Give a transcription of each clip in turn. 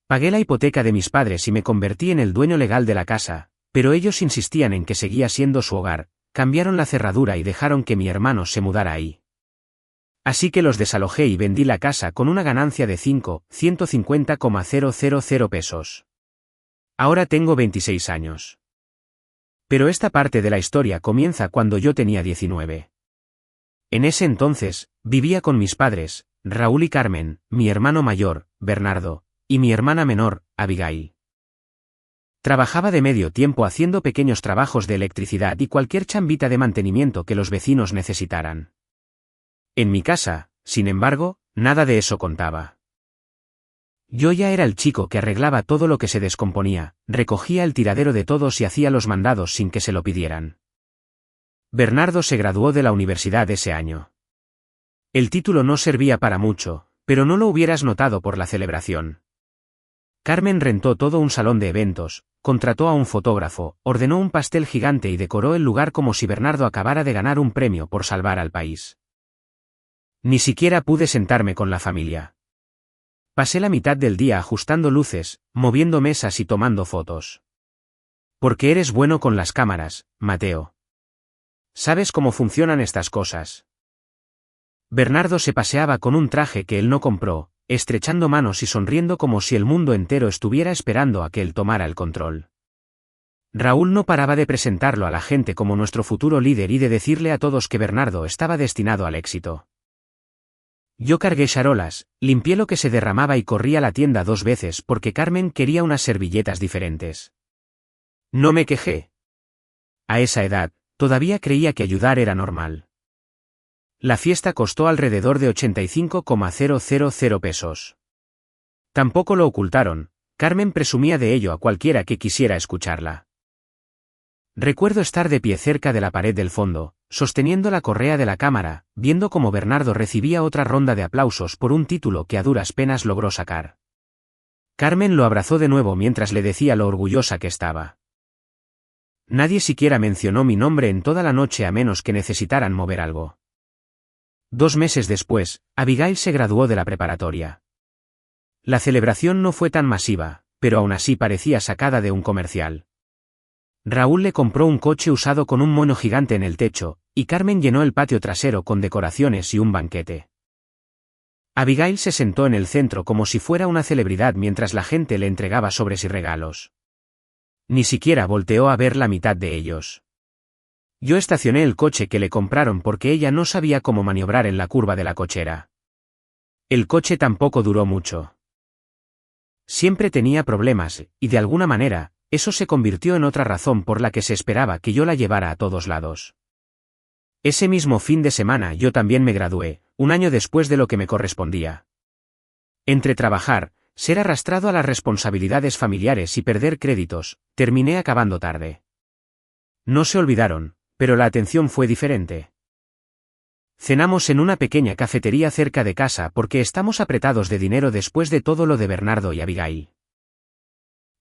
Pagué la hipoteca de mis padres y me convertí en el dueño legal de la casa, pero ellos insistían en que seguía siendo su hogar, cambiaron la cerradura y dejaron que mi hermano se mudara ahí. Así que los desalojé y vendí la casa con una ganancia de 150,000 pesos. Ahora tengo 26 años. Pero esta parte de la historia comienza cuando yo tenía 19. En ese entonces, vivía con mis padres, Raúl y Carmen, mi hermano mayor, Bernardo, y mi hermana menor, Abigail. Trabajaba de medio tiempo haciendo pequeños trabajos de electricidad y cualquier chambita de mantenimiento que los vecinos necesitaran. En mi casa, sin embargo, nada de eso contaba. Yo ya era el chico que arreglaba todo lo que se descomponía, recogía el tiradero de todos y hacía los mandados sin que se lo pidieran. Bernardo se graduó de la universidad ese año. El título no servía para mucho, pero no lo hubieras notado por la celebración. Carmen rentó todo un salón de eventos, contrató a un fotógrafo, ordenó un pastel gigante y decoró el lugar como si Bernardo acabara de ganar un premio por salvar al país. Ni siquiera pude sentarme con la familia. Pasé la mitad del día ajustando luces, moviendo mesas y tomando fotos. Porque eres bueno con las cámaras, Mateo. ¿Sabes cómo funcionan estas cosas? Bernardo se paseaba con un traje que él no compró, estrechando manos y sonriendo como si el mundo entero estuviera esperando a que él tomara el control. Raúl no paraba de presentarlo a la gente como nuestro futuro líder y de decirle a todos que Bernardo estaba destinado al éxito. Yo cargué charolas, limpié lo que se derramaba y corrí a la tienda 2 veces porque Carmen quería unas servilletas diferentes. No me quejé. A esa edad, todavía creía que ayudar era normal. La fiesta costó alrededor de 85,000 pesos. Tampoco lo ocultaron, Carmen presumía de ello a cualquiera que quisiera escucharla. Recuerdo estar de pie cerca de la pared del fondo, sosteniendo la correa de la cámara, viendo cómo Bernardo recibía otra ronda de aplausos por un título que a duras penas logró sacar. Carmen lo abrazó de nuevo mientras le decía lo orgullosa que estaba. Nadie siquiera mencionó mi nombre en toda la noche a menos que necesitaran mover algo. 2 meses después, Abigail se graduó de la preparatoria. La celebración no fue tan masiva, pero aún así parecía sacada de un comercial. Raúl le compró un coche usado con un mono gigante en el techo, y Carmen llenó el patio trasero con decoraciones y un banquete. Abigail se sentó en el centro como si fuera una celebridad mientras la gente le entregaba sobres y regalos. Ni siquiera volteó a ver la mitad de ellos. Yo estacioné el coche que le compraron porque ella no sabía cómo maniobrar en la curva de la cochera. El coche tampoco duró mucho. Siempre tenía problemas, y de alguna manera, eso se convirtió en otra razón por la que se esperaba que yo la llevara a todos lados. Ese mismo fin de semana yo también me gradué, un año después de lo que me correspondía. Entre trabajar, ser arrastrado a las responsabilidades familiares y perder créditos, terminé acabando tarde. No se olvidaron, pero la atención fue diferente. Cenamos en una pequeña cafetería cerca de casa porque estamos apretados de dinero después de todo lo de Bernardo y Abigail.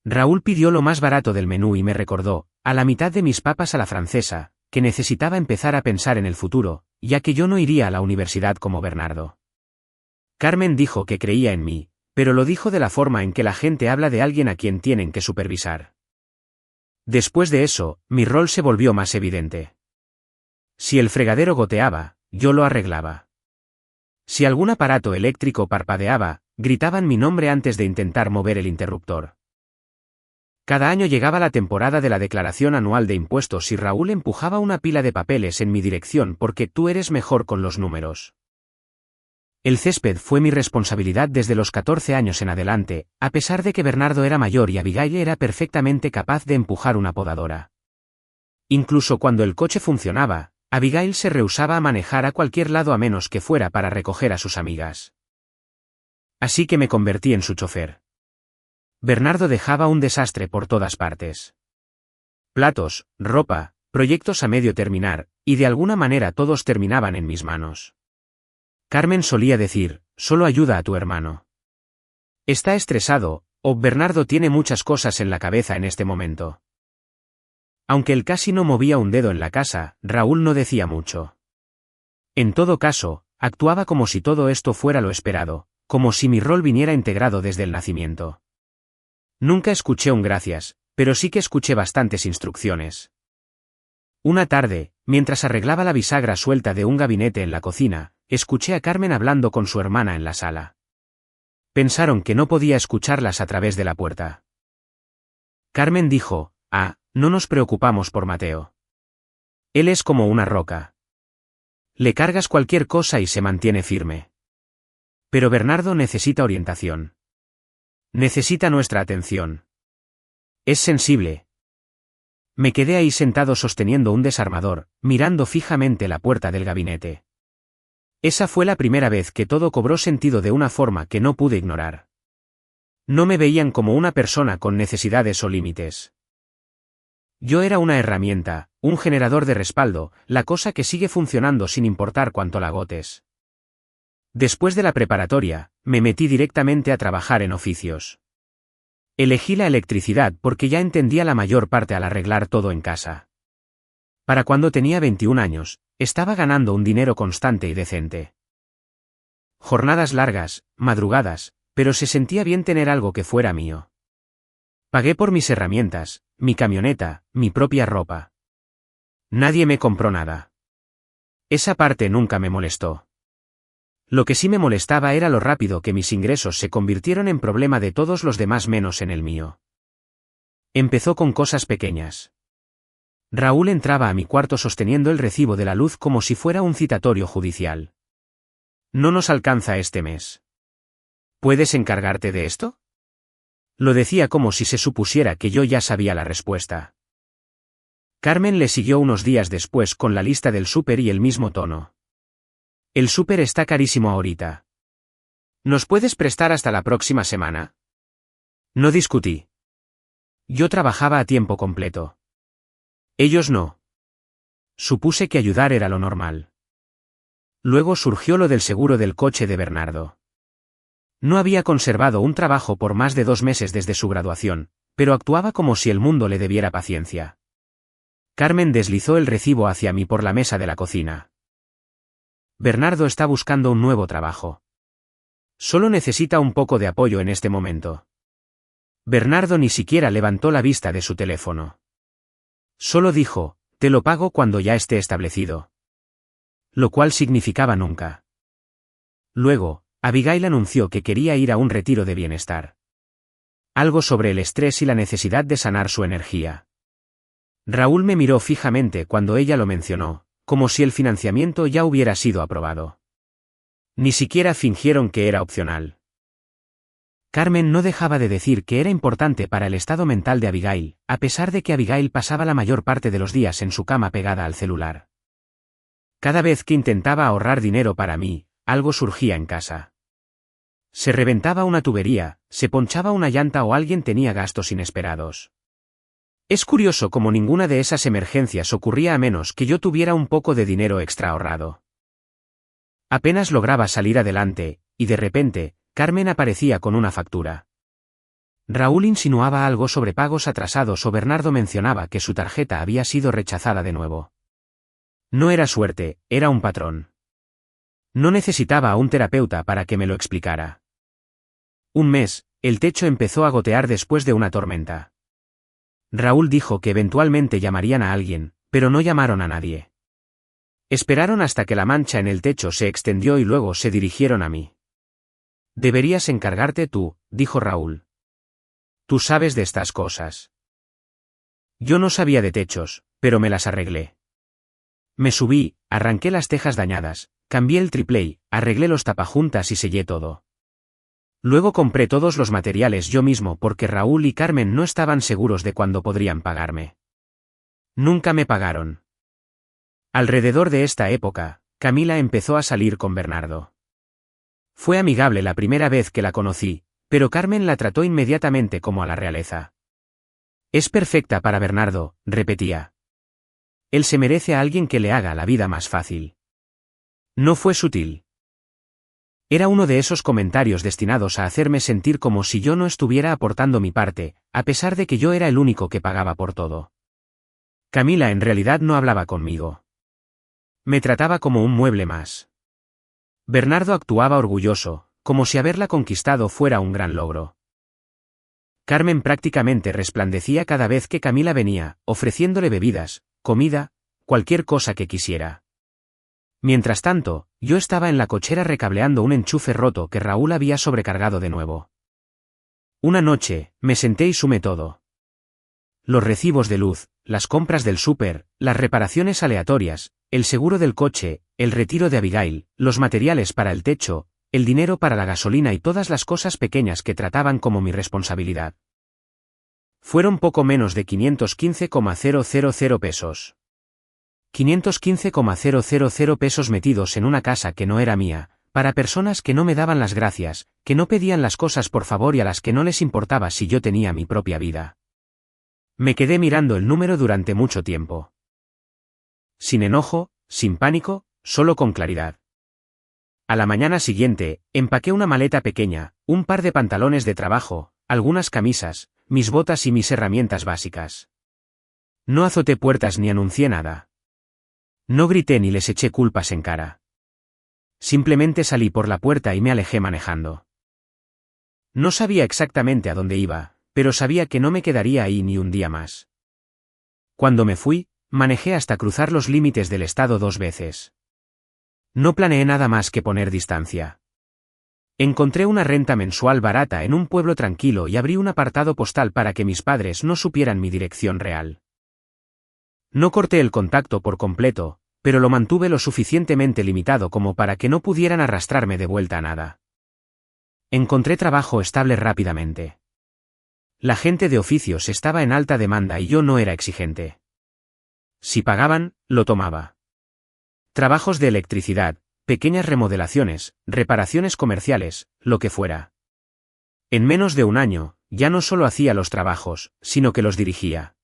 Raúl pidió lo más barato del menú y me recordó, a la mitad de mis papas a la francesa, que necesitaba empezar a pensar en el futuro, ya que yo no iría a la universidad como Bernardo. Carmen dijo que creía en mí, pero lo dijo de la forma en que la gente habla de alguien a quien tienen que supervisar. Después de eso, mi rol se volvió más evidente. Si el fregadero goteaba, yo lo arreglaba. Si algún aparato eléctrico parpadeaba, gritaban mi nombre antes de intentar mover el interruptor. Cada año llegaba la temporada de la declaración anual de impuestos y Raúl empujaba una pila de papeles en mi dirección porque tú eres mejor con los números. El césped fue mi responsabilidad desde los 14 años en adelante, a pesar de que Bernardo era mayor y Abigail era perfectamente capaz de empujar una podadora. Incluso cuando el coche funcionaba, Abigail se rehusaba a manejar a cualquier lado a menos que fuera para recoger a sus amigas. Así que me convertí en su chofer. Bernardo dejaba un desastre por todas partes. Platos, ropa, proyectos a medio terminar, y de alguna manera todos terminaban en mis manos. Carmen solía decir, solo ayuda a tu hermano. Está estresado, o Bernardo tiene muchas cosas en la cabeza en este momento. Aunque él casi no movía un dedo en la casa, Raúl no decía mucho. En todo caso, actuaba como si todo esto fuera lo esperado, como si mi rol viniera integrado desde el nacimiento. Nunca escuché un gracias, pero sí que escuché bastantes instrucciones. Una tarde, mientras arreglaba la bisagra suelta de un gabinete en la cocina, escuché a Carmen hablando con su hermana en la sala. Pensaron que no podía escucharlas a través de la puerta. Carmen dijo: no nos preocupamos por Mateo. Él es como una roca. Le cargas cualquier cosa y se mantiene firme. Pero Bernardo necesita orientación. Necesita nuestra atención. Es sensible. Me quedé ahí sentado sosteniendo un desarmador, mirando fijamente la puerta del gabinete. Esa fue la primera vez que todo cobró sentido de una forma que no pude ignorar. No me veían como una persona con necesidades o límites. Yo era una herramienta, un generador de respaldo, la cosa que sigue funcionando sin importar cuánto la agotes. Después de la preparatoria, me metí directamente a trabajar en oficios. Elegí la electricidad porque ya entendía la mayor parte al arreglar todo en casa. Para cuando tenía 21 años, estaba ganando un dinero constante y decente. Jornadas largas, madrugadas, pero se sentía bien tener algo que fuera mío. Pagué por mis herramientas, mi camioneta, mi propia ropa. Nadie me compró nada. Esa parte nunca me molestó. Lo que sí me molestaba era lo rápido que mis ingresos se convirtieron en problema de todos los demás menos en el mío. Empezó con cosas pequeñas. Raúl entraba a mi cuarto sosteniendo el recibo de la luz como si fuera un citatorio judicial. No nos alcanza este mes. ¿Puedes encargarte de esto? Lo decía como si se supusiera que yo ya sabía la respuesta. Carmen le siguió unos días después con la lista del súper y el mismo tono. El súper está carísimo ahorita. ¿Nos puedes prestar hasta la próxima semana? No discutí. Yo trabajaba a tiempo completo. Ellos no. Supuse que ayudar era lo normal. Luego surgió lo del seguro del coche de Bernardo. No había conservado un trabajo por más de 2 meses desde su graduación, pero actuaba como si el mundo le debiera paciencia. Carmen deslizó el recibo hacia mí por la mesa de la cocina. Bernardo está buscando un nuevo trabajo. Solo necesita un poco de apoyo en este momento. Bernardo ni siquiera levantó la vista de su teléfono. Solo dijo: te lo pago cuando ya esté establecido. Lo cual significaba nunca. Luego, Abigail anunció que quería ir a un retiro de bienestar. Algo sobre el estrés y la necesidad de sanar su energía. Raúl me miró fijamente cuando ella lo mencionó, como si el financiamiento ya hubiera sido aprobado. Ni siquiera fingieron que era opcional. Carmen no dejaba de decir que era importante para el estado mental de Abigail, a pesar de que Abigail pasaba la mayor parte de los días en su cama pegada al celular. Cada vez que intentaba ahorrar dinero para mí, algo surgía en casa. Se reventaba una tubería, se ponchaba una llanta o alguien tenía gastos inesperados. Es curioso cómo ninguna de esas emergencias ocurría a menos que yo tuviera un poco de dinero extra ahorrado. Apenas lograba salir adelante, y de repente, Carmen aparecía con una factura. Raúl insinuaba algo sobre pagos atrasados o Bernardo mencionaba que su tarjeta había sido rechazada de nuevo. No era suerte, era un patrón. No necesitaba a un terapeuta para que me lo explicara. Un mes, el techo empezó a gotear después de una tormenta. Raúl dijo que eventualmente llamarían a alguien, pero no llamaron a nadie. Esperaron hasta que la mancha en el techo se extendió y luego se dirigieron a mí. Deberías encargarte tú, dijo Raúl. Tú sabes de estas cosas. Yo no sabía de techos, pero me las arreglé. Me subí, arranqué las tejas dañadas, cambié el triplé, arreglé los tapajuntas y sellé todo. Luego compré todos los materiales yo mismo porque Raúl y Carmen no estaban seguros de cuándo podrían pagarme. Nunca me pagaron. Alrededor de esta época, Camila empezó a salir con Bernardo. Fue amigable la primera vez que la conocí, pero Carmen la trató inmediatamente como a la realeza. Es perfecta para Bernardo, repetía. Él se merece a alguien que le haga la vida más fácil. No fue sutil. Era uno de esos comentarios destinados a hacerme sentir como si yo no estuviera aportando mi parte, a pesar de que yo era el único que pagaba por todo. Camila en realidad no hablaba conmigo. Me trataba como un mueble más. Bernardo actuaba orgulloso, como si haberla conquistado fuera un gran logro. Carmen prácticamente resplandecía cada vez que Camila venía, ofreciéndole bebidas, comida, cualquier cosa que quisiera. Mientras tanto, yo estaba en la cochera recableando un enchufe roto que Raúl había sobrecargado de nuevo. Una noche, me senté y sumé todo. Los recibos de luz, las compras del súper, las reparaciones aleatorias, el seguro del coche, el retiro de Abigail, los materiales para el techo, el dinero para la gasolina y todas las cosas pequeñas que trataban como mi responsabilidad. Fueron poco menos de 515,000 pesos. 515,000 pesos metidos en una casa que no era mía, para personas que no me daban las gracias, que no pedían las cosas por favor y a las que no les importaba si yo tenía mi propia vida. Me quedé mirando el número durante mucho tiempo. Sin enojo, sin pánico, solo con claridad. A la mañana siguiente, empaqué una maleta pequeña, un par de pantalones de trabajo, algunas camisas, mis botas y mis herramientas básicas. No azoté puertas ni anuncié nada. No grité ni les eché culpas en cara. Simplemente salí por la puerta y me alejé manejando. No sabía exactamente a dónde iba, pero sabía que no me quedaría ahí ni un día más. Cuando me fui, manejé hasta cruzar los límites del estado 2 veces. No planeé nada más que poner distancia. Encontré una renta mensual barata en un pueblo tranquilo y abrí un apartado postal para que mis padres no supieran mi dirección real. No corté el contacto por completo, pero lo mantuve lo suficientemente limitado como para que no pudieran arrastrarme de vuelta a nada. Encontré trabajo estable rápidamente. La gente de oficios estaba en alta demanda y yo no era exigente. Si pagaban, lo tomaba. Trabajos de electricidad, pequeñas remodelaciones, reparaciones comerciales, lo que fuera. En menos de un año, ya no solo hacía los trabajos, sino que los dirigía.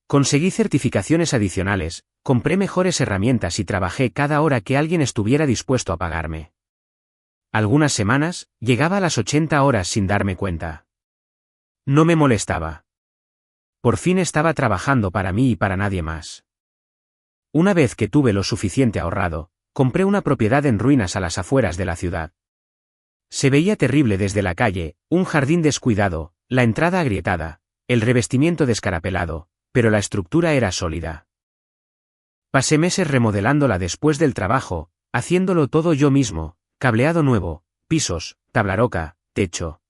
Conseguí certificaciones adicionales, compré mejores herramientas y trabajé cada hora que alguien estuviera dispuesto a pagarme. Algunas semanas, llegaba a las 80 horas sin darme cuenta. No me molestaba. Por fin estaba trabajando para mí y para nadie más. Una vez que tuve lo suficiente ahorrado, compré una propiedad en ruinas a las afueras de la ciudad. Se veía terrible desde la calle, un jardín descuidado, la entrada agrietada, el revestimiento descarapelado, pero la estructura era sólida. Pasé meses remodelándola después del trabajo, haciéndolo todo yo mismo, cableado nuevo, pisos, tablaroca, techo.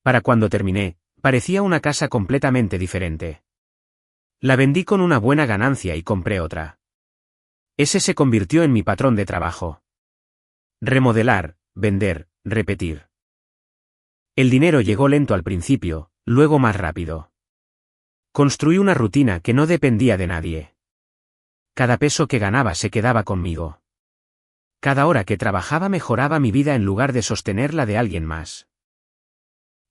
Para cuando terminé, parecía una casa completamente diferente. La vendí con una buena ganancia y compré otra. Ese se convirtió en mi patrón de trabajo. Remodelar, vender, repetir. El dinero llegó lento al principio, luego más rápido. Construí una rutina que no dependía de nadie. Cada peso que ganaba se quedaba conmigo. Cada hora que trabajaba mejoraba mi vida en lugar de sostener la de alguien más.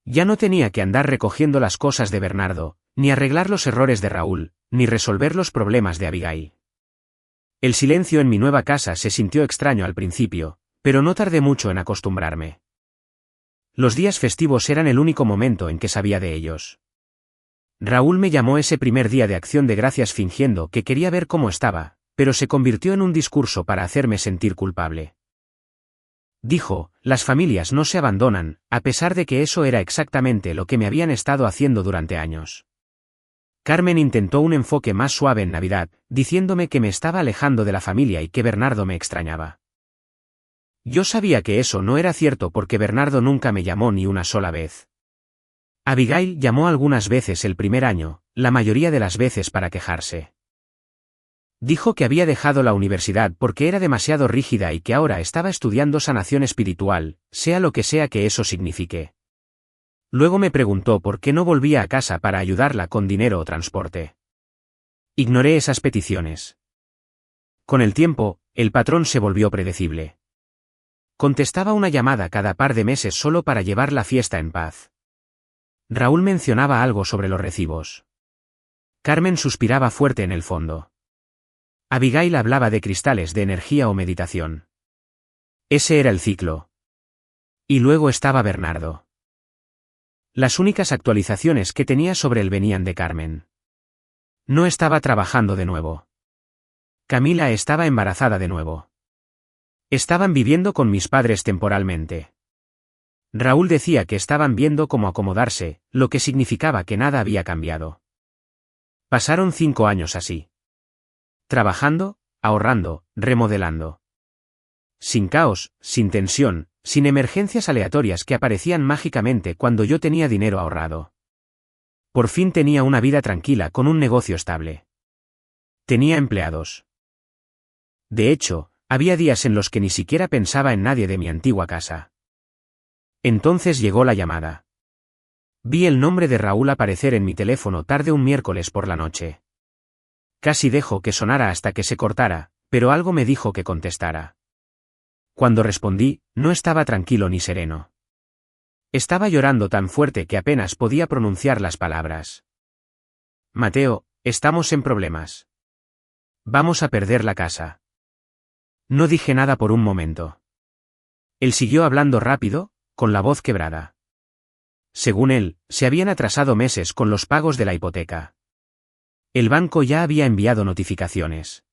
Ya no tenía que andar recogiendo las cosas de Bernardo, ni arreglar los errores de Raúl, ni resolver los problemas de Abigail. El silencio en mi nueva casa se sintió extraño al principio, pero no tardé mucho en acostumbrarme. Los días festivos eran el único momento en que sabía de ellos. Raúl me llamó ese primer día de Acción de Gracias fingiendo que quería ver cómo estaba, pero se convirtió en un discurso para hacerme sentir culpable. Dijo, las familias no se abandonan, a pesar de que eso era exactamente lo que me habían estado haciendo durante años. Carmen intentó un enfoque más suave en Navidad, diciéndome que me estaba alejando de la familia y que Bernardo me extrañaba. Yo sabía que eso no era cierto porque Bernardo nunca me llamó ni una sola vez. Abigail llamó algunas veces el primer año, la mayoría de las veces para quejarse. Dijo que había dejado la universidad porque era demasiado rígida y que ahora estaba estudiando sanación espiritual, sea lo que sea que eso signifique. Luego me preguntó por qué no volvía a casa para ayudarla con dinero o transporte. Ignoré esas peticiones. Con el tiempo, el patrón se volvió predecible. Contestaba una llamada cada par de meses solo para llevar la fiesta en paz. Raúl mencionaba algo sobre los recibos. Carmen suspiraba fuerte en el fondo. Abigail hablaba de cristales de energía o meditación. Ese era el ciclo. Y luego estaba Bernardo. Las únicas actualizaciones que tenía sobre él venían de Carmen. No estaba trabajando de nuevo. Camila estaba embarazada de nuevo. Estaban viviendo con mis padres temporalmente. Raúl decía que estaban viendo cómo acomodarse, lo que significaba que nada había cambiado. Pasaron 5 años así. Trabajando, ahorrando, remodelando. Sin caos, sin tensión, sin emergencias aleatorias que aparecían mágicamente cuando yo tenía dinero ahorrado. Por fin tenía una vida tranquila con un negocio estable. Tenía empleados. De hecho, había días en los que ni siquiera pensaba en nadie de mi antigua casa. Entonces llegó la llamada. Vi el nombre de Raúl aparecer en mi teléfono tarde un miércoles por la noche. Casi dejó que sonara hasta que se cortara, pero algo me dijo que contestara. Cuando respondí, no estaba tranquilo ni sereno. Estaba llorando tan fuerte que apenas podía pronunciar las palabras. Mateo, estamos en problemas. Vamos a perder la casa. No dije nada por un momento. Él siguió hablando rápido, con la voz quebrada. Según él, se habían atrasado meses con los pagos de la hipoteca. El banco ya había enviado notificaciones.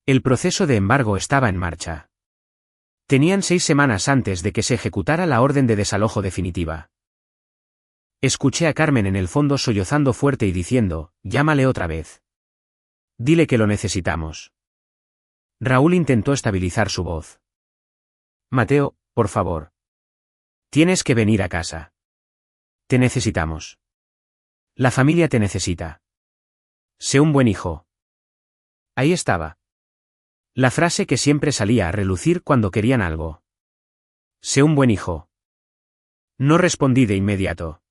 El proceso de embargo estaba en marcha. Tenían 6 semanas antes de que se ejecutara la orden de desalojo definitiva. Escuché a Carmen en el fondo sollozando fuerte y diciendo, llámale otra vez. Dile que lo necesitamos. Raúl intentó estabilizar su voz. Mateo, por favor. Tienes que venir a casa. Te necesitamos. La familia te necesita. Sé un buen hijo. Ahí estaba. La frase que siempre salía a relucir cuando querían algo. Sé un buen hijo. No respondí de inmediato.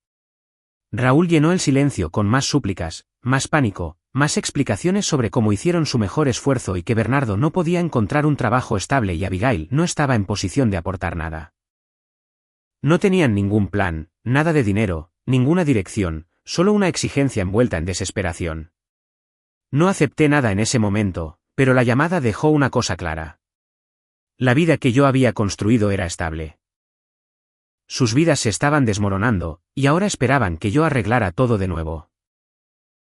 Raúl llenó el silencio con más súplicas, más pánico, más explicaciones sobre cómo hicieron su mejor esfuerzo y que Bernardo no podía encontrar un trabajo estable y Abigail no estaba en posición de aportar nada. No tenían ningún plan, nada de dinero, ninguna dirección, solo una exigencia envuelta en desesperación. No acepté nada en ese momento, pero la llamada dejó una cosa clara. La vida que yo había construido era estable. Sus vidas se estaban desmoronando, y ahora esperaban que yo arreglara todo de nuevo.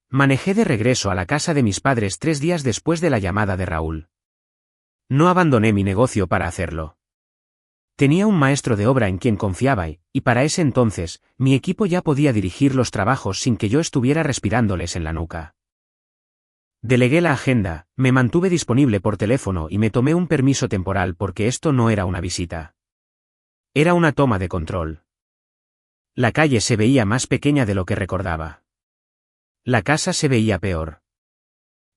Manejé de regreso a la casa de mis padres 3 días después de la llamada de Raúl. No abandoné mi negocio para hacerlo. Tenía un maestro de obra en quien confiaba y para ese entonces, mi equipo ya podía dirigir los trabajos sin que yo estuviera respirándoles en la nuca. Delegué la agenda, me mantuve disponible por teléfono y me tomé un permiso temporal porque esto no era una visita. Era una toma de control. La calle se veía más pequeña de lo que recordaba. La casa se veía peor.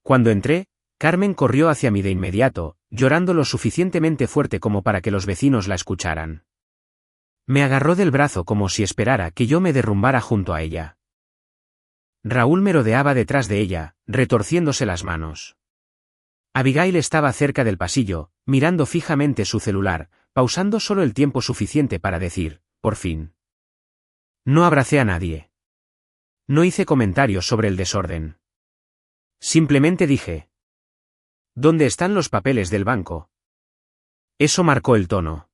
Cuando entré, Carmen corrió hacia mí de inmediato, llorando lo suficientemente fuerte como para que los vecinos la escucharan. Me agarró del brazo como si esperara que yo me derrumbara junto a ella. Raúl merodeaba detrás de ella, retorciéndose las manos. Abigail estaba cerca del pasillo, mirando fijamente su celular, pausando solo el tiempo suficiente para decir, por fin. No abracé a nadie. No hice comentarios sobre el desorden. Simplemente dije. ¿Dónde están los papeles del banco? Eso marcó el tono.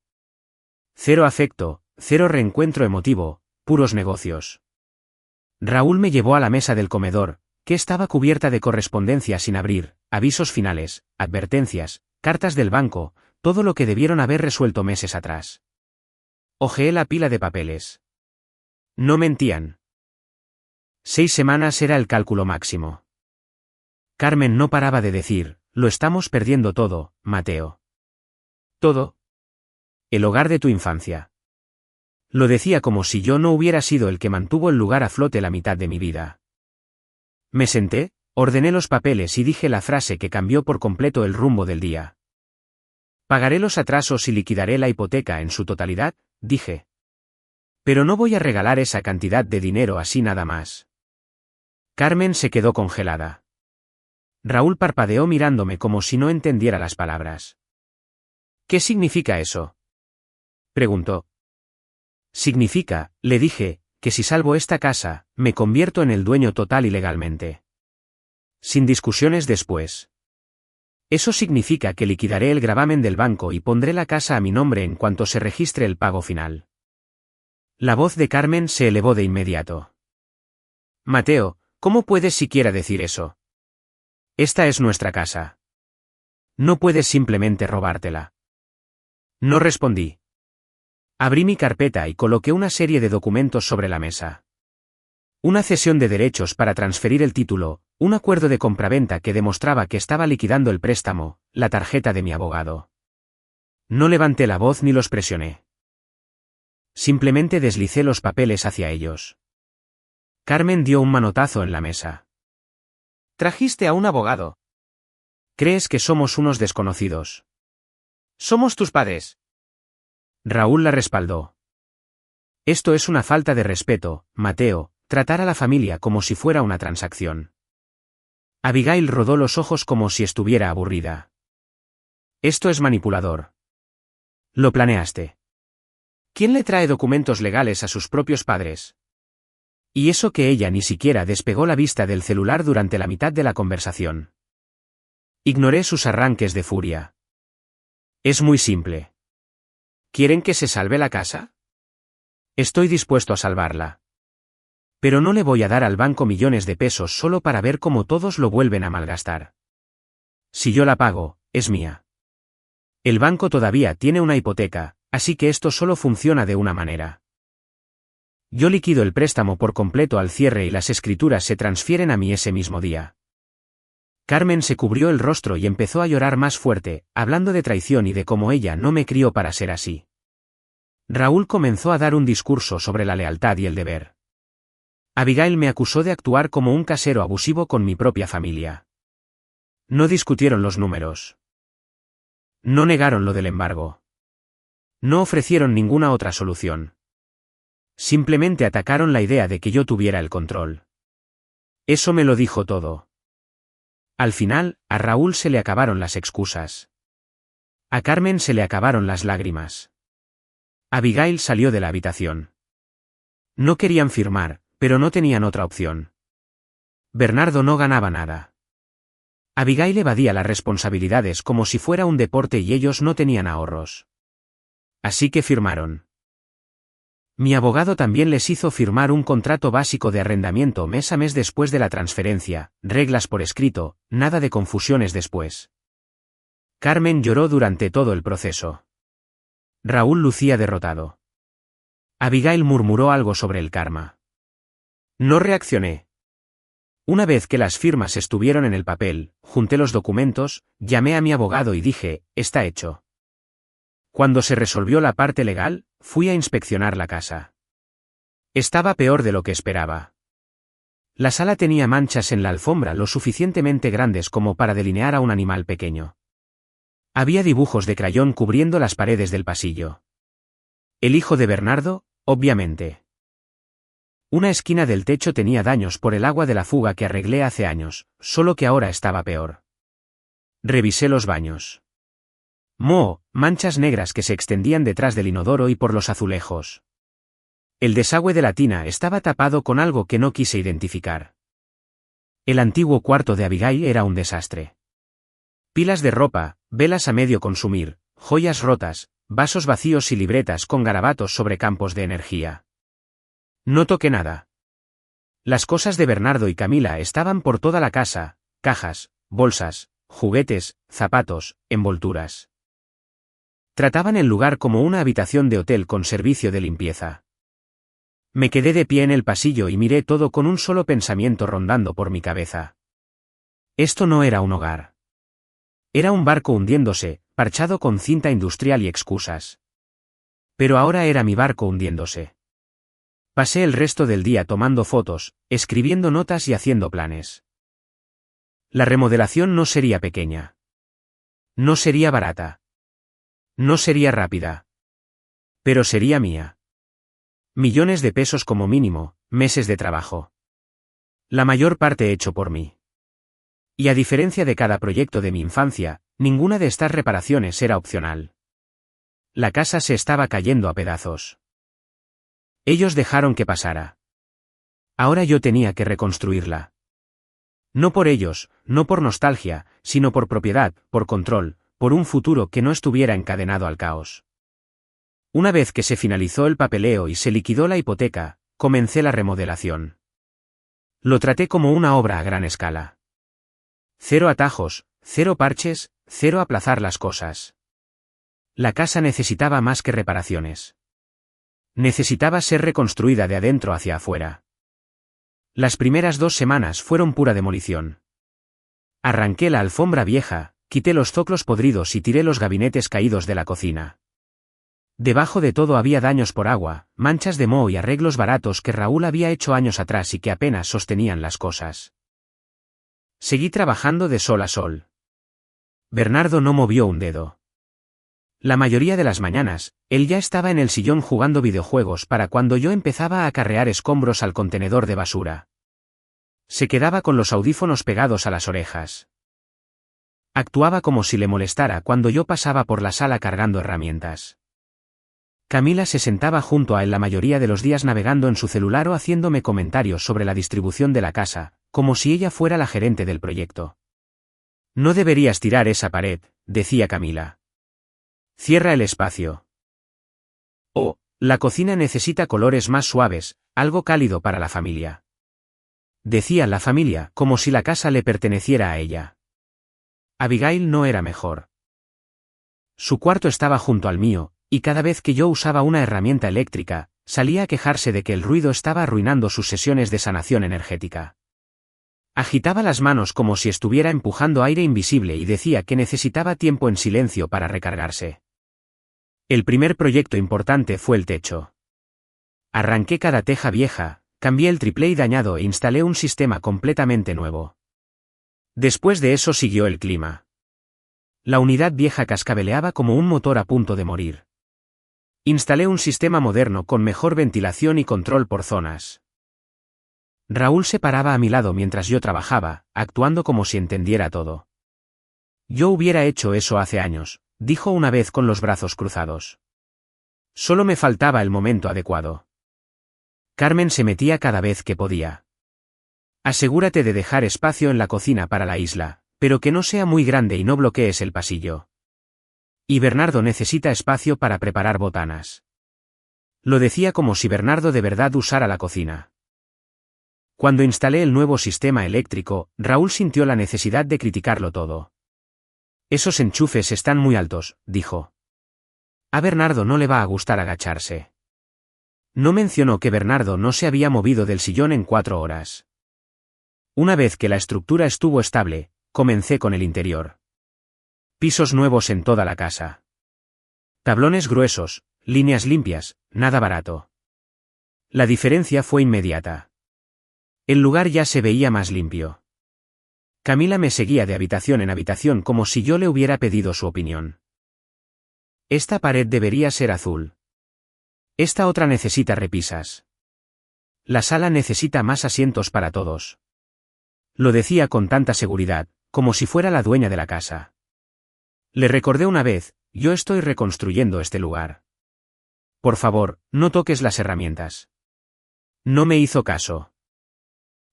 Cero afecto, cero reencuentro emotivo, puros negocios. Raúl me llevó a la mesa del comedor, que estaba cubierta de correspondencia sin abrir, avisos finales, advertencias, cartas del banco, todo lo que debieron haber resuelto meses atrás. Hojeé la pila de papeles. No mentían. 6 semanas era el cálculo máximo. Carmen no paraba de decir, lo estamos perdiendo todo, Mateo. ¿Todo? El hogar de tu infancia. Lo decía como si yo no hubiera sido el que mantuvo el lugar a flote la mitad de mi vida. Me senté, ordené los papeles y dije la frase que cambió por completo el rumbo del día. Pagaré los atrasos y liquidaré la hipoteca en su totalidad, dije. Pero no voy a regalar esa cantidad de dinero así nada más. Carmen se quedó congelada. Raúl parpadeó mirándome como si no entendiera las palabras. ¿Qué significa eso? Preguntó. Significa, le dije, que si salvo esta casa, me convierto en el dueño total y legalmente. Sin discusiones después. Eso significa que liquidaré el gravamen del banco y pondré la casa a mi nombre en cuanto se registre el pago final. La voz de Carmen se elevó de inmediato. Mateo, ¿cómo puedes siquiera decir eso? Esta es nuestra casa. No puedes simplemente robártela. No respondí. Abrí mi carpeta y coloqué una serie de documentos sobre la mesa. Una cesión de derechos para transferir el título, un acuerdo de compraventa que demostraba que estaba liquidando el préstamo, la tarjeta de mi abogado. No levanté la voz ni los presioné. Simplemente deslicé los papeles hacia ellos. Carmen dio un manotazo en la mesa. Trajiste a un abogado. ¿Crees que somos unos desconocidos? Somos tus padres. Raúl la respaldó. Esto es una falta de respeto, Mateo, tratar a la familia como si fuera una transacción. Abigail rodó los ojos como si estuviera aburrida. Esto es manipulador. Lo planeaste. ¿Quién le trae documentos legales a sus propios padres? Y eso que ella ni siquiera despegó la vista del celular durante la mitad de la conversación. Ignoré sus arranques de furia. Es muy simple. ¿Quieren que se salve la casa? Estoy dispuesto a salvarla. Pero no le voy a dar al banco millones de pesos solo para ver cómo todos lo vuelven a malgastar. Si yo la pago, es mía. El banco todavía tiene una hipoteca, así que esto solo funciona de una manera. Yo liquido el préstamo por completo al cierre y las escrituras se transfieren a mí ese mismo día. Carmen se cubrió el rostro y empezó a llorar más fuerte, hablando de traición y de cómo ella no me crió para ser así. Raúl comenzó a dar un discurso sobre la lealtad y el deber. Abigail me acusó de actuar como un casero abusivo con mi propia familia. No discutieron los números. No negaron lo del embargo. No ofrecieron ninguna otra solución. Simplemente atacaron la idea de que yo tuviera el control. Eso me lo dijo todo. Al final, a Raúl se le acabaron las excusas. A Carmen se le acabaron las lágrimas. Abigail salió de la habitación. No querían firmar, pero no tenían otra opción. Bernardo no ganaba nada. Abigail evadía las responsabilidades como si fuera un deporte y ellos no tenían ahorros. Así que firmaron. Mi abogado también les hizo firmar un contrato básico de arrendamiento mes a mes después de la transferencia, reglas por escrito, nada de confusiones después. Carmen lloró durante todo el proceso. Raúl lucía derrotado. Abigail murmuró algo sobre el karma. No reaccioné. Una vez que las firmas estuvieron en el papel, junté los documentos, llamé a mi abogado y dije, está hecho. Cuando se resolvió la parte legal, fui a inspeccionar la casa. Estaba peor de lo que esperaba. La sala tenía manchas en la alfombra lo suficientemente grandes como para delinear a un animal pequeño. Había dibujos de crayón cubriendo las paredes del pasillo. El hijo de Bernardo, obviamente. Una esquina del techo tenía daños por el agua de la fuga que arreglé hace años, solo que ahora estaba peor. Revisé los baños. Manchas negras que se extendían detrás del inodoro y por los azulejos. El desagüe de la tina estaba tapado con algo que no quise identificar. El antiguo cuarto de Abigail era un desastre. Pilas de ropa, velas a medio consumir, joyas rotas, vasos vacíos y libretas con garabatos sobre campos de energía. No toqué nada. Las cosas de Bernardo y Camila estaban por toda la casa, cajas, bolsas, juguetes, zapatos, envolturas. Trataban el lugar como una habitación de hotel con servicio de limpieza. Me quedé de pie en el pasillo y miré todo con un solo pensamiento rondando por mi cabeza. Esto no era un hogar. Era un barco hundiéndose, parchado con cinta industrial y excusas. Pero ahora era mi barco hundiéndose. Pasé el resto del día tomando fotos, escribiendo notas y haciendo planes. La remodelación no sería pequeña. No sería barata. No sería rápida. Pero sería mía. Millones de pesos como mínimo, meses de trabajo. La mayor parte hecho por mí. Y a diferencia de cada proyecto de mi infancia, ninguna de estas reparaciones era opcional. La casa se estaba cayendo a pedazos. Ellos dejaron que pasara. Ahora yo tenía que reconstruirla. No por ellos, no por nostalgia, sino por propiedad, por control, por un futuro que no estuviera encadenado al caos. Una vez que se finalizó el papeleo y se liquidó la hipoteca, comencé la remodelación. Lo traté como una obra a gran escala. 0 atajos, 0 parches, 0 aplazar las cosas. La casa necesitaba más que reparaciones. Necesitaba ser reconstruida de adentro hacia afuera. Las primeras 2 semanas fueron pura demolición. Arranqué la alfombra vieja, quité los zoclos podridos y tiré los gabinetes caídos de la cocina. Debajo de todo había daños por agua, manchas de moho y arreglos baratos que Raúl había hecho años atrás y que apenas sostenían las cosas. Seguí trabajando de sol a sol. Bernardo no movió un dedo. La mayoría de las mañanas, él ya estaba en el sillón jugando videojuegos para cuando yo empezaba a acarrear escombros al contenedor de basura. Se quedaba con los audífonos pegados a las orejas. Actuaba como si le molestara cuando yo pasaba por la sala cargando herramientas. Camila se sentaba junto a él la mayoría de los días navegando en su celular o haciéndome comentarios sobre la distribución de la casa, como si ella fuera la gerente del proyecto. No deberías tirar esa pared, decía Camila. Cierra el espacio. Oh, la cocina necesita colores más suaves, algo cálido para la familia. Decía la familia, como si la casa le perteneciera a ella. Abigail no era mejor. Su cuarto estaba junto al mío, y cada vez que yo usaba una herramienta eléctrica, salía a quejarse de que el ruido estaba arruinando sus sesiones de sanación energética. Agitaba las manos como si estuviera empujando aire invisible y decía que necesitaba tiempo en silencio para recargarse. El primer proyecto importante fue el techo. Arranqué cada teja vieja, cambié el triplé dañado e instalé un sistema completamente nuevo. Después de eso siguió el clima. La unidad vieja cascabeleaba como un motor a punto de morir. Instalé un sistema moderno con mejor ventilación y control por zonas. Raúl se paraba a mi lado mientras yo trabajaba, actuando como si entendiera todo. Yo hubiera hecho eso hace años, dijo una vez con los brazos cruzados. Solo me faltaba el momento adecuado. Carmen se metía cada vez que podía. Asegúrate de dejar espacio en la cocina para la isla, pero que no sea muy grande y no bloquees el pasillo. Y Bernardo necesita espacio para preparar botanas. Lo decía como si Bernardo de verdad usara la cocina. Cuando instalé el nuevo sistema eléctrico, Raúl sintió la necesidad de criticarlo todo. Esos enchufes están muy altos, dijo. A Bernardo no le va a gustar agacharse. No mencionó que Bernardo no se había movido del sillón en 4 horas. Una vez que la estructura estuvo estable, comencé con el interior. Pisos nuevos en toda la casa. Tablones gruesos, líneas limpias, nada barato. La diferencia fue inmediata. El lugar ya se veía más limpio. Camila me seguía de habitación en habitación como si yo le hubiera pedido su opinión. Esta pared debería ser azul. Esta otra necesita repisas. La sala necesita más asientos para todos. Lo decía con tanta seguridad, como si fuera la dueña de la casa. Le recordé una vez, yo estoy reconstruyendo este lugar. Por favor, no toques las herramientas. No me hizo caso.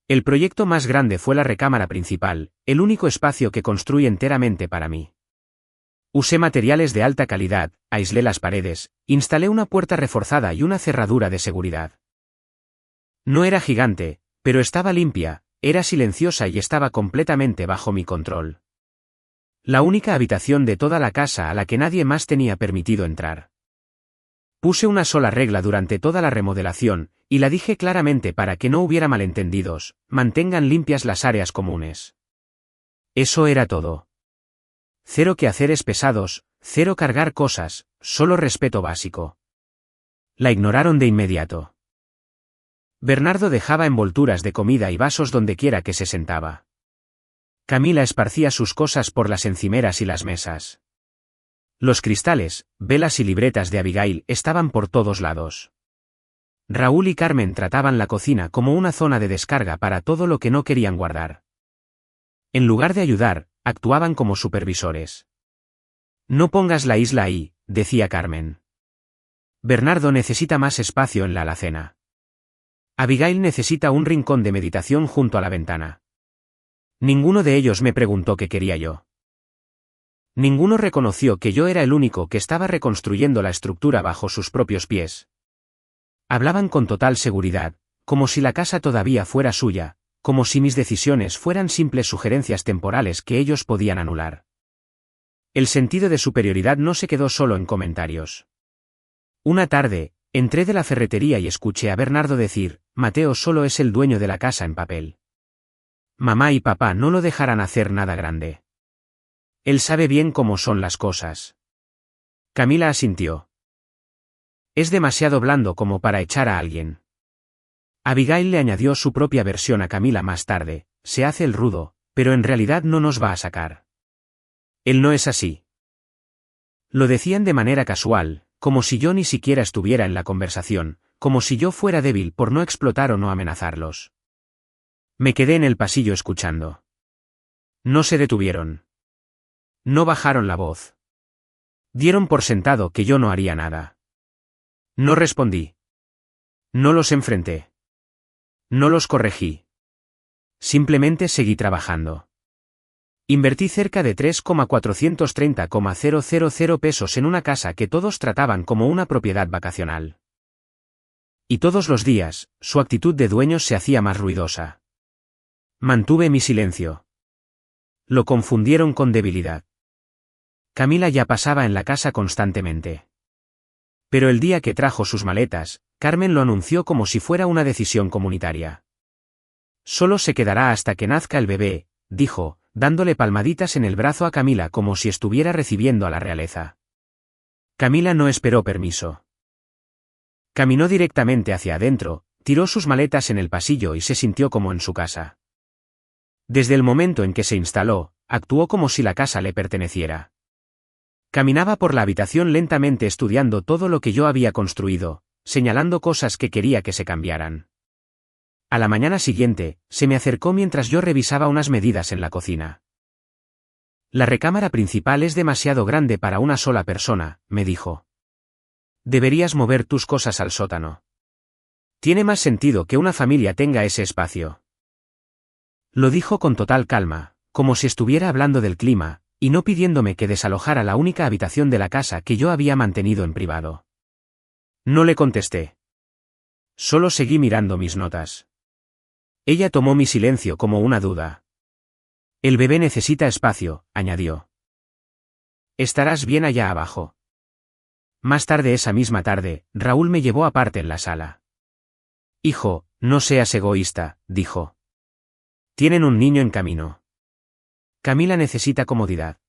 El proyecto más grande fue la recámara principal, el único espacio que construí enteramente para mí. Usé materiales de alta calidad, aislé las paredes, instalé una puerta reforzada y una cerradura de seguridad. No era gigante, pero estaba limpia, era silenciosa y estaba completamente bajo mi control. La única habitación de toda la casa a la que nadie más tenía permitido entrar. Puse una sola regla durante toda la remodelación, y la dije claramente para que no hubiera malentendidos: mantengan limpias las áreas comunes. Eso era todo. 0 quehaceres pesados, 0 cargar cosas, solo respeto básico. La ignoraron de inmediato. Bernardo dejaba envolturas de comida y vasos dondequiera que se sentaba. Camila esparcía sus cosas por las encimeras y las mesas. Los cristales, velas y libretas de Abigail estaban por todos lados. Raúl y Carmen trataban la cocina como una zona de descarga para todo lo que no querían guardar. En lugar de ayudar, actuaban como supervisores. No pongas la isla ahí, decía Carmen. Bernardo necesita más espacio en la alacena. Abigail necesita un rincón de meditación junto a la ventana. Ninguno de ellos me preguntó qué quería yo. Ninguno reconoció que yo era el único que estaba reconstruyendo la estructura bajo sus propios pies. Hablaban con total seguridad, como si la casa todavía fuera suya, como si mis decisiones fueran simples sugerencias temporales que ellos podían anular. El sentido de superioridad no se quedó solo en comentarios. Una tarde, Entré de la ferretería y escuché a Bernardo decir, Mateo solo es el dueño de la casa en papel. Mamá y papá no lo dejarán hacer nada grande. Él sabe bien cómo son las cosas. Camila asintió. Es demasiado blando como para echar a alguien. Abigail le añadió su propia versión a Camila más tarde, se hace el rudo, pero en realidad no nos va a sacar. Él no es así. Lo decían de manera casual, como si yo ni siquiera estuviera en la conversación, como si yo fuera débil por no explotar o no amenazarlos. Me quedé en el pasillo escuchando. No se detuvieron. No bajaron la voz. Dieron por sentado que yo no haría nada. No respondí. No los enfrenté. No los corregí. Simplemente seguí trabajando. Invertí cerca de 3,430,000 pesos en una casa que todos trataban como una propiedad vacacional. Y todos los días, su actitud de dueños se hacía más ruidosa. Mantuve mi silencio. Lo confundieron con debilidad. Camila ya pasaba en la casa constantemente. Pero el día que trajo sus maletas, Carmen lo anunció como si fuera una decisión comunitaria. Solo se quedará hasta que nazca el bebé, dijo, dándole palmaditas en el brazo a Camila como si estuviera recibiendo a la realeza. Camila no esperó permiso. Caminó directamente hacia adentro, tiró sus maletas en el pasillo y se sintió como en su casa. Desde el momento en que se instaló, actuó como si la casa le perteneciera. Caminaba por la habitación lentamente estudiando todo lo que yo había construido, señalando cosas que quería que se cambiaran. A la mañana siguiente, se me acercó mientras yo revisaba unas medidas en la cocina. La recámara principal es demasiado grande para una sola persona, me dijo. Deberías mover tus cosas al sótano. Tiene más sentido que una familia tenga ese espacio. Lo dijo con total calma, como si estuviera hablando del clima, y no pidiéndome que desalojara la única habitación de la casa que yo había mantenido en privado. No le contesté. Solo seguí mirando mis notas. Ella tomó mi silencio como una duda. El bebé necesita espacio, añadió. Estarás bien allá abajo. Más tarde esa misma tarde, Raúl me llevó aparte en la sala. Hijo, no seas egoísta, dijo. Tienen un niño en camino. Camila necesita comodidad.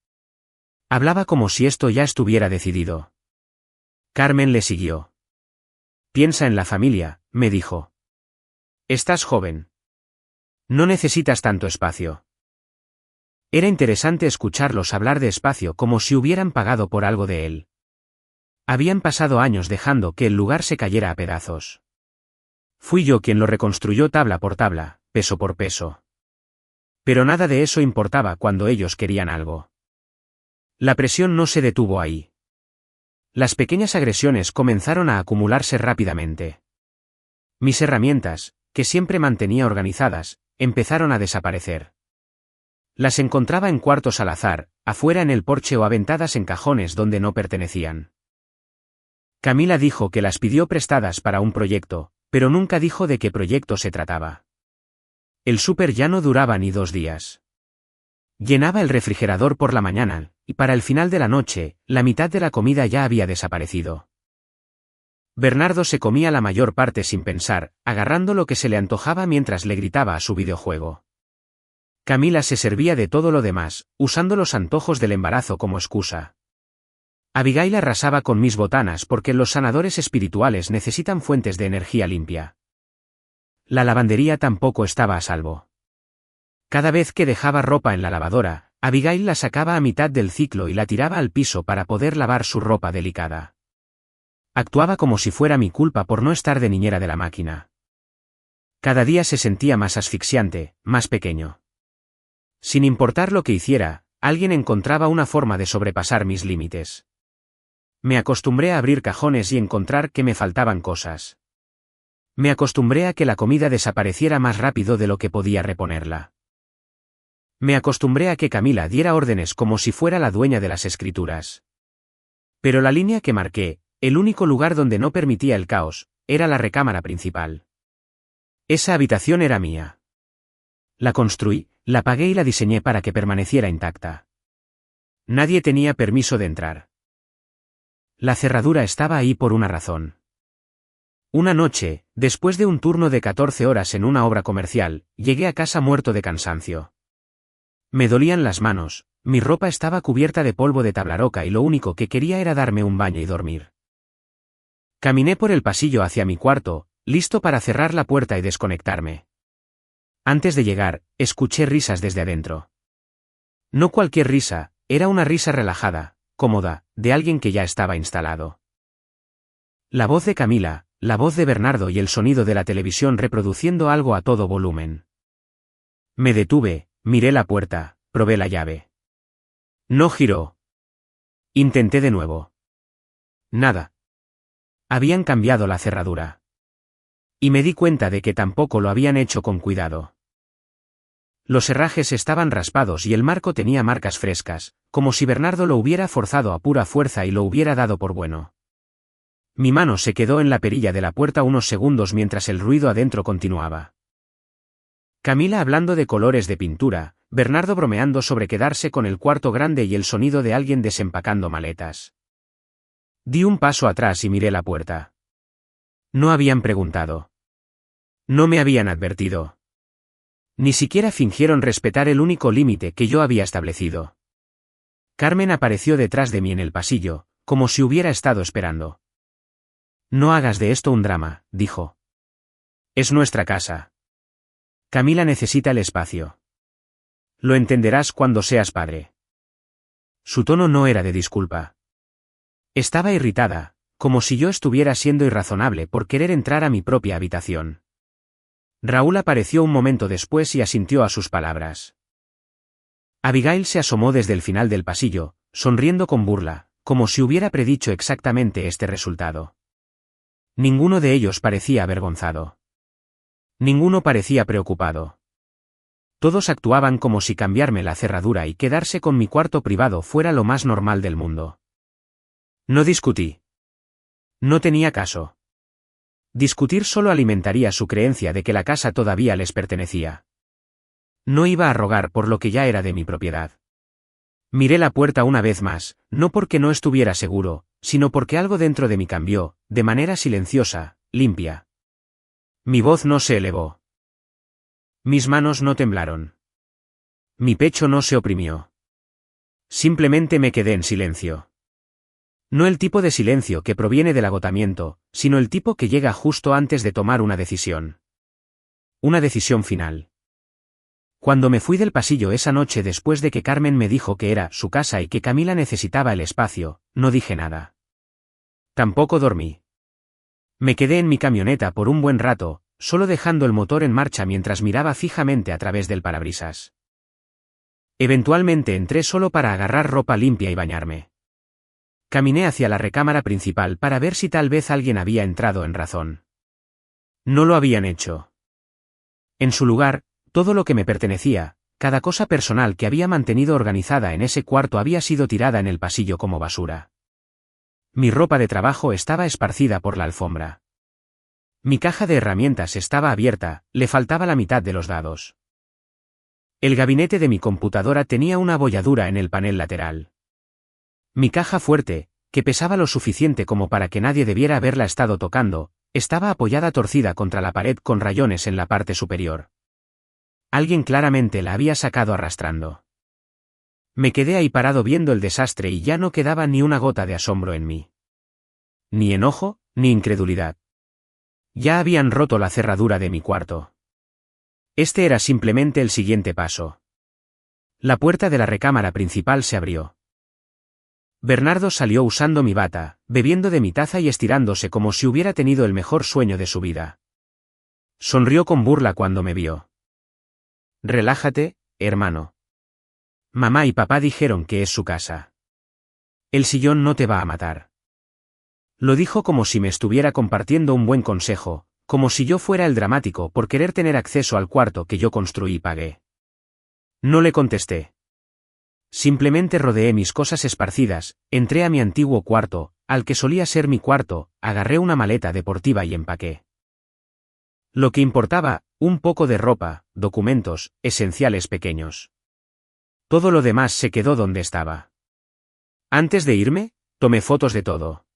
Hablaba como si esto ya estuviera decidido. Carmen le siguió. Piensa en la familia, me dijo. Estás joven. No necesitas tanto espacio. Era interesante escucharlos hablar de espacio como si hubieran pagado por algo de él. Habían pasado años dejando que el lugar se cayera a pedazos. Fui yo quien lo reconstruyó tabla por tabla, peso por peso. Pero nada de eso importaba cuando ellos querían algo. La presión no se detuvo ahí. Las pequeñas agresiones comenzaron a acumularse rápidamente. Mis herramientas, que siempre mantenía organizadas, empezaron a desaparecer. Las encontraba en cuartos al azar, afuera en el porche o aventadas en cajones donde no pertenecían. Camila dijo que las pidió prestadas para un proyecto, pero nunca dijo de qué proyecto se trataba. El súper ya no duraba ni 2 días. Llenaba el refrigerador por la mañana, y para el final de la noche, la mitad de la comida ya había desaparecido. Bernardo se comía la mayor parte sin pensar, agarrando lo que se le antojaba mientras le gritaba a su videojuego. Camila se servía de todo lo demás, usando los antojos del embarazo como excusa. Abigail arrasaba con mis botanas porque los sanadores espirituales necesitan fuentes de energía limpia. La lavandería tampoco estaba a salvo. Cada vez que dejaba ropa en la lavadora, Abigail la sacaba a mitad del ciclo y la tiraba al piso para poder lavar su ropa delicada. Actuaba como si fuera mi culpa por no estar de niñera de la máquina. Cada día se sentía más asfixiante, más pequeño. Sin importar lo que hiciera, alguien encontraba una forma de sobrepasar mis límites. Me acostumbré a abrir cajones y encontrar que me faltaban cosas. Me acostumbré a que la comida desapareciera más rápido de lo que podía reponerla. Me acostumbré a que Camila diera órdenes como si fuera la dueña de las escrituras. Pero la línea que marqué, el único lugar donde no permitía el caos, era la recámara principal. Esa habitación era mía. La construí, la pagué y la diseñé para que permaneciera intacta. Nadie tenía permiso de entrar. La cerradura estaba ahí por una razón. Una noche, después de un turno de 14 horas en una obra comercial, llegué a casa muerto de cansancio. Me dolían las manos, mi ropa estaba cubierta de polvo de tablaroca y lo único que quería era darme un baño y dormir. Caminé por el pasillo hacia mi cuarto, listo para cerrar la puerta y desconectarme. Antes de llegar, escuché risas desde adentro. No cualquier risa, era una risa relajada, cómoda, de alguien que ya estaba instalado. La voz de Camila, la voz de Bernardo y el sonido de la televisión reproduciendo algo a todo volumen. Me detuve, miré la puerta, probé la llave. No giró. Intenté de nuevo. Nada. Habían cambiado la cerradura. Y me di cuenta de que tampoco lo habían hecho con cuidado. Los herrajes estaban raspados y el marco tenía marcas frescas, como si Bernardo lo hubiera forzado a pura fuerza y lo hubiera dado por bueno. Mi mano se quedó en la perilla de la puerta unos segundos mientras el ruido adentro continuaba. Camila hablando de colores de pintura, Bernardo bromeando sobre quedarse con el cuarto grande y el sonido de alguien desempacando maletas. Di un paso atrás y miré la puerta. No habían preguntado. No me habían advertido. Ni siquiera fingieron respetar el único límite que yo había establecido. Carmen apareció detrás de mí en el pasillo, como si hubiera estado esperando. No hagas de esto un drama, dijo. Es nuestra casa. Camila necesita el espacio. Lo entenderás cuando seas padre. Su tono no era de disculpa. Estaba irritada, como si yo estuviera siendo irrazonable por querer entrar a mi propia habitación. Raúl apareció un momento después y asintió a sus palabras. Abigail se asomó desde el final del pasillo, sonriendo con burla, como si hubiera predicho exactamente este resultado. Ninguno de ellos parecía avergonzado. Ninguno parecía preocupado. Todos actuaban como si cambiarme la cerradura y quedarse con mi cuarto privado fuera lo más normal del mundo. No discutí. No tenía caso. Discutir solo alimentaría su creencia de que la casa todavía les pertenecía. No iba a rogar por lo que ya era de mi propiedad. Miré la puerta una vez más, no porque no estuviera seguro, sino porque algo dentro de mí cambió, de manera silenciosa, limpia. Mi voz no se elevó. Mis manos no temblaron. Mi pecho no se oprimió. Simplemente me quedé en silencio. No el tipo de silencio que proviene del agotamiento, sino el tipo que llega justo antes de tomar una decisión. Una decisión final. Cuando me fui del pasillo esa noche después de que Carmen me dijo que era su casa y que Camila necesitaba el espacio, no dije nada. Tampoco dormí. Me quedé en mi camioneta por un buen rato, solo dejando el motor en marcha mientras miraba fijamente a través del parabrisas. Eventualmente entré solo para agarrar ropa limpia y bañarme. Caminé hacia la recámara principal para ver si tal vez alguien había entrado en razón. No lo habían hecho. En su lugar, todo lo que me pertenecía, cada cosa personal que había mantenido organizada en ese cuarto había sido tirada en el pasillo como basura. Mi ropa de trabajo estaba esparcida por la alfombra. Mi caja de herramientas estaba abierta, le faltaba la mitad de los dados. El gabinete de mi computadora tenía una abolladura en el panel lateral. Mi caja fuerte, que pesaba lo suficiente como para que nadie debiera haberla estado tocando, estaba apoyada torcida contra la pared con rayones en la parte superior. Alguien claramente la había sacado arrastrando. Me quedé ahí parado viendo el desastre y ya no quedaba ni una gota de asombro en mí. Ni enojo, ni incredulidad. Ya habían roto la cerradura de mi cuarto. Este era simplemente el siguiente paso. La puerta de la recámara principal se abrió. Bernardo salió usando mi bata, bebiendo de mi taza y estirándose como si hubiera tenido el mejor sueño de su vida. Sonrió con burla cuando me vio. Relájate, hermano. Mamá y papá dijeron que es su casa. El sillón no te va a matar. Lo dijo como si me estuviera compartiendo un buen consejo, como si yo fuera el dramático por querer tener acceso al cuarto que yo construí y pagué. No le contesté. Simplemente rodeé mis cosas esparcidas, entré a mi antiguo cuarto, al que solía ser mi cuarto, agarré una maleta deportiva y empaqué. Lo que importaba, un poco de ropa, documentos, esenciales pequeños. Todo lo demás se quedó donde estaba. Antes de irme, tomé fotos de todo.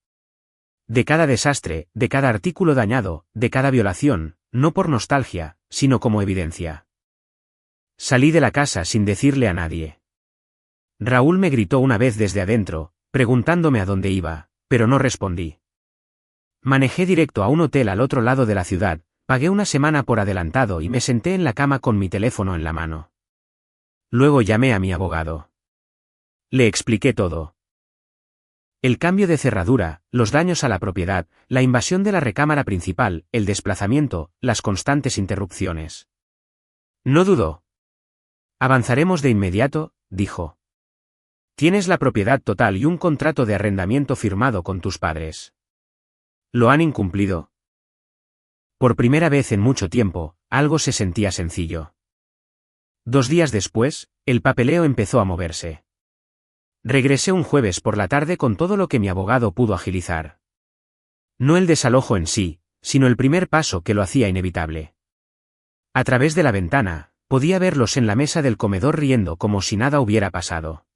De cada desastre, de cada artículo dañado, de cada violación, no por nostalgia, sino como evidencia. Salí de la casa sin decirle a nadie. Raúl me gritó una vez desde adentro, preguntándome a dónde iba, pero no respondí. Manejé directo a un hotel al otro lado de la ciudad, pagué una semana por adelantado y me senté en la cama con mi teléfono en la mano. Luego llamé a mi abogado. Le expliqué todo. El cambio de cerradura, los daños a la propiedad, la invasión de la recámara principal, el desplazamiento, las constantes interrupciones. No dudó. Avanzaremos de inmediato, dijo. Tienes la propiedad total y un contrato de arrendamiento firmado con tus padres. ¿Lo han incumplido? Por primera vez en mucho tiempo, algo se sentía sencillo. 2 días después, el papeleo empezó a moverse. Regresé un jueves por la tarde con todo lo que mi abogado pudo agilizar. No el desalojo en sí, sino el primer paso que lo hacía inevitable. A través de la ventana, podía verlos en la mesa del comedor riendo como si nada hubiera pasado.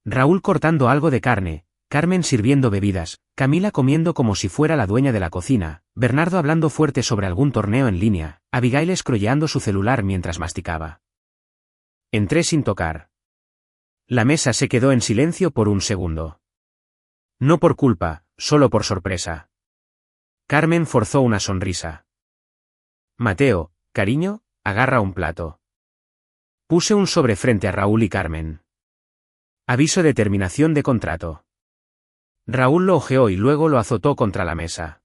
Raúl cortando algo de carne, Carmen sirviendo bebidas, Camila comiendo como si fuera la dueña de la cocina, Bernardo hablando fuerte sobre algún torneo en línea, Abigail escroleando su celular mientras masticaba. Entré sin tocar. La mesa se quedó en silencio por un segundo. No por culpa, solo por sorpresa. Carmen forzó una sonrisa. Mateo, cariño, agarra un plato. Puse un sobre frente a Raúl y Carmen. Aviso de terminación de contrato. Raúl lo ojeó y luego lo azotó contra la mesa.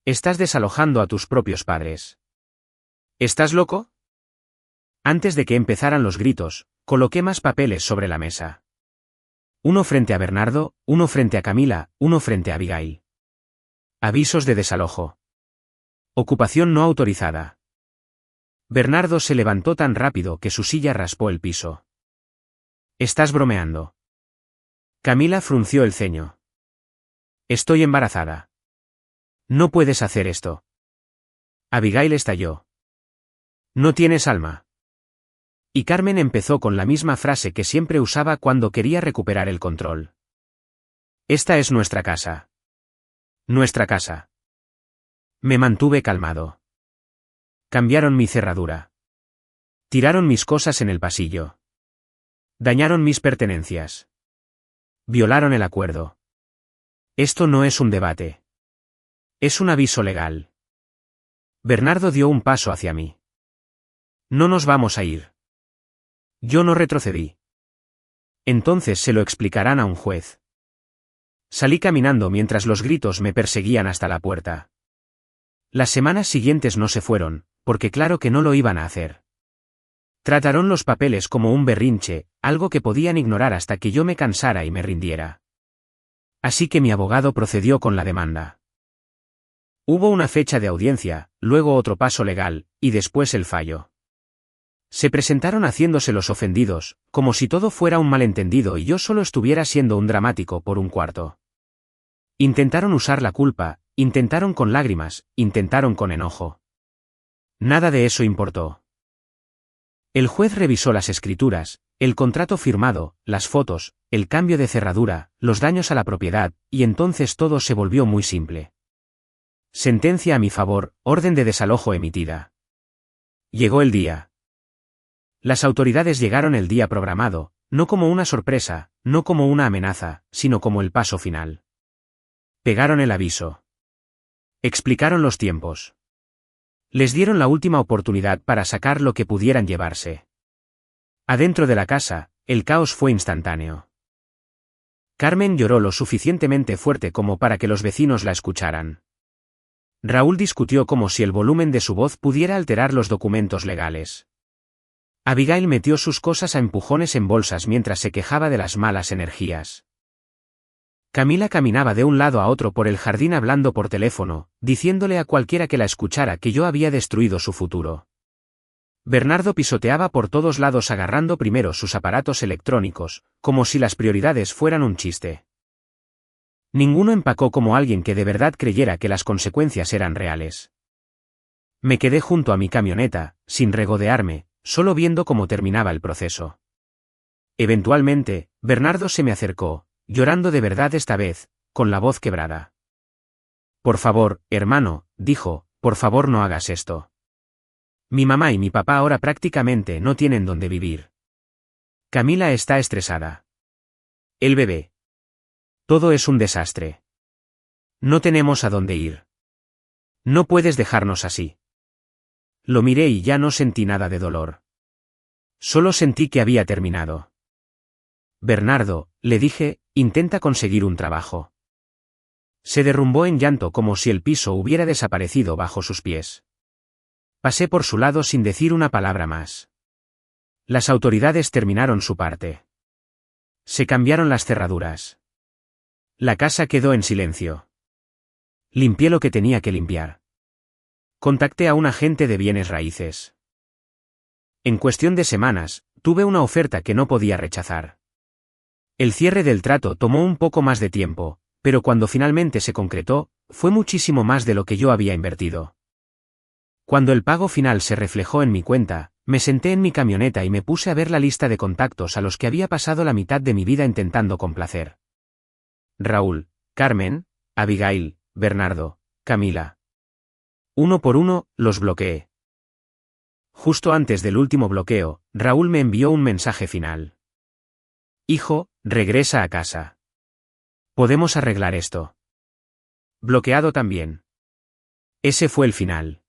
Estás desalojando a tus propios padres. ¿Estás loco? Antes de que empezaran los gritos, coloqué más papeles sobre la mesa. Uno frente a Bernardo, uno frente a Camila, uno frente a Abigail. Avisos de desalojo. Ocupación no autorizada. Bernardo se levantó tan rápido que su silla raspó el piso. ¿Estás bromeando? Camila frunció el ceño. Estoy embarazada. No puedes hacer esto. Abigail estalló. No tienes alma. Y Carmen empezó con la misma frase que siempre usaba cuando quería recuperar el control. Esta es nuestra casa. Nuestra casa. Me mantuve calmado. Cambiaron mi cerradura. Tiraron mis cosas en el pasillo. Dañaron mis pertenencias. Violaron el acuerdo. Esto no es un debate. Es un aviso legal. Bernardo dio un paso hacia mí. No nos vamos a ir. Yo no retrocedí. Entonces se lo explicarán a un juez. Salí caminando mientras los gritos me perseguían hasta la puerta. Las semanas siguientes no se fueron, porque claro que no lo iban a hacer. Trataron los papeles como un berrinche, algo que podían ignorar hasta que yo me cansara y me rindiera. Así que mi abogado procedió con la demanda. Hubo una fecha de audiencia, luego otro paso legal, y después el fallo. Se presentaron haciéndose los ofendidos, como si todo fuera un malentendido y yo solo estuviera siendo un dramático por un cuarto. Intentaron usar la culpa, intentaron con lágrimas, intentaron con enojo. Nada de eso importó. El juez revisó las escrituras, el contrato firmado, las fotos, el cambio de cerradura, los daños a la propiedad, y entonces todo se volvió muy simple. Sentencia a mi favor, orden de desalojo emitida. Llegó el día. Las autoridades llegaron el día programado, no como una sorpresa, no como una amenaza, sino como el paso final. Pegaron el aviso. Explicaron los tiempos. Les dieron la última oportunidad para sacar lo que pudieran llevarse. Adentro de la casa, el caos fue instantáneo. Carmen lloró lo suficientemente fuerte como para que los vecinos la escucharan. Raúl discutió como si el volumen de su voz pudiera alterar los documentos legales. Abigail metió sus cosas a empujones en bolsas mientras se quejaba de las malas energías. Camila caminaba de un lado a otro por el jardín hablando por teléfono, diciéndole a cualquiera que la escuchara que yo había destruido su futuro. Bernardo pisoteaba por todos lados agarrando primero sus aparatos electrónicos, como si las prioridades fueran un chiste. Ninguno empacó como alguien que de verdad creyera que las consecuencias eran reales. Me quedé junto a mi camioneta, sin regodearme, solo viendo cómo terminaba el proceso. Eventualmente, Bernardo se me acercó, llorando de verdad esta vez, con la voz quebrada. Por favor, hermano, dijo, por favor no hagas esto. Mi mamá y mi papá ahora prácticamente no tienen dónde vivir. Camila está estresada. El bebé. Todo es un desastre. No tenemos a dónde ir. No puedes dejarnos así. Lo miré y ya no sentí nada de dolor. Solo sentí que había terminado. Bernardo, le dije, intenta conseguir un trabajo. Se derrumbó en llanto como si el piso hubiera desaparecido bajo sus pies. Pasé por su lado sin decir una palabra más. Las autoridades terminaron su parte. Se cambiaron las cerraduras. La casa quedó en silencio. Limpié lo que tenía que limpiar. Contacté a un agente de bienes raíces. En cuestión de semanas, tuve una oferta que no podía rechazar. El cierre del trato tomó un poco más de tiempo, pero cuando finalmente se concretó, fue muchísimo más de lo que yo había invertido. Cuando el pago final se reflejó en mi cuenta, me senté en mi camioneta y me puse a ver la lista de contactos a los que había pasado la mitad de mi vida intentando complacer. Raúl, Carmen, Abigail, Bernardo, Camila. Uno por uno, los bloqueé. Justo antes del último bloqueo, Raúl me envió un mensaje final. Hijo, regresa a casa. Podemos arreglar esto. Bloqueado también. Ese fue el final.